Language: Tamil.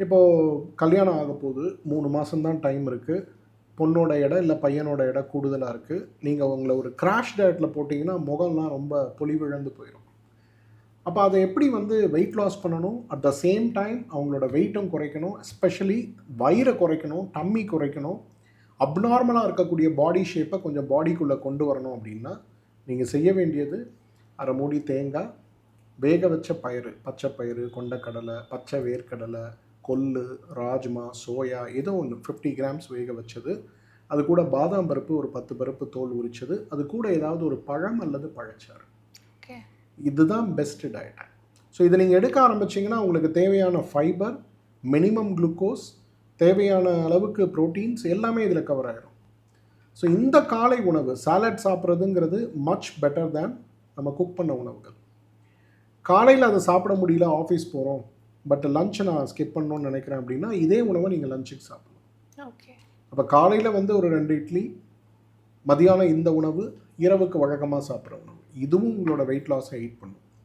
இப்போது கல்யாணம் ஆக போகுது, 3 மாதம்தான் டைம் இருக்குது. பொண்ணோட எடை இல்லை பையனோட எடை கூடுதலாக இருக்குது. நீங்கள் உங்களை ஒரு கிராஷ் டயட்டில் போட்டிங்கன்னா முகம்லாம் ரொம்ப பொலிவிழந்து போயிடும். அப்போ அதை எப்படி வந்து வெயிட் லாஸ் பண்ணணும், அட் த சேம் டைம் அவங்களோட வெயிட்டும் குறைக்கணும், எஸ்பெஷலி வயிறை குறைக்கணும், டம்மி குறைக்கணும், அப்நார்மலாக இருக்கக்கூடிய பாடி ஷேப்பை கொஞ்சம் பாடிக்குள்ளே கொண்டு வரணும் அப்படின்னா நீங்கள் செய்ய வேண்டியது அரை மூடி தேங்காய், வேக வச்ச பயிறு, பச்சை பயிறு, கொண்டக்கடலை, பச்சை வேர்க்கடலை, கொள்ளு, ராஜ்மா, சோயா ஏதோ ஒன்று 50 கிராம்ஸ் வேக வச்சது, அது கூட பாதாம் பருப்பு ஒரு 10 பருப்பு தோல் உரிச்சது, அது கூட ஏதாவது ஒரு பழம் அல்லது பழச்சாறு. இதுதான் பெஸ்ட் டயட். ஸோ இதை நீங்கள் எடுக்க ஆரம்பிச்சிங்கன்னா உங்களுக்கு தேவையான ஃபைபர், மினிமம் குளுக்கோஸ், தேவையான அளவுக்கு ப்ரோட்டீன்ஸ் எல்லாமே இதில் கவர் ஆகிடும். ஸோ இந்த காலை உணவு சாலட் சாப்பிட்றதுங்கிறது மச் பெட்டர் தேன் நம்ம குக் பண்ண உணவுகள். காலையில் அதை சாப்பிட முடியல, ஆஃபீஸ் போகிறோம், பட் லஞ்சை நான் ஸ்கிப் பண்ணணும்னு நினைக்கிறேன் அப்படின்னா இதே உணவை நீங்கள் லஞ்சுக்கு சாப்பிடணும். ஓகே. அப்போ காலையில் வந்து ஒரு 2 இட்லி, மதியானம் இந்த உணவு, இரவுக்கு வழக்கமாக சாப்பிட்ற உணவு, இதுவும் உங்களோட வெயிட் லாஸை ஹெல்ப் பண்ணும்.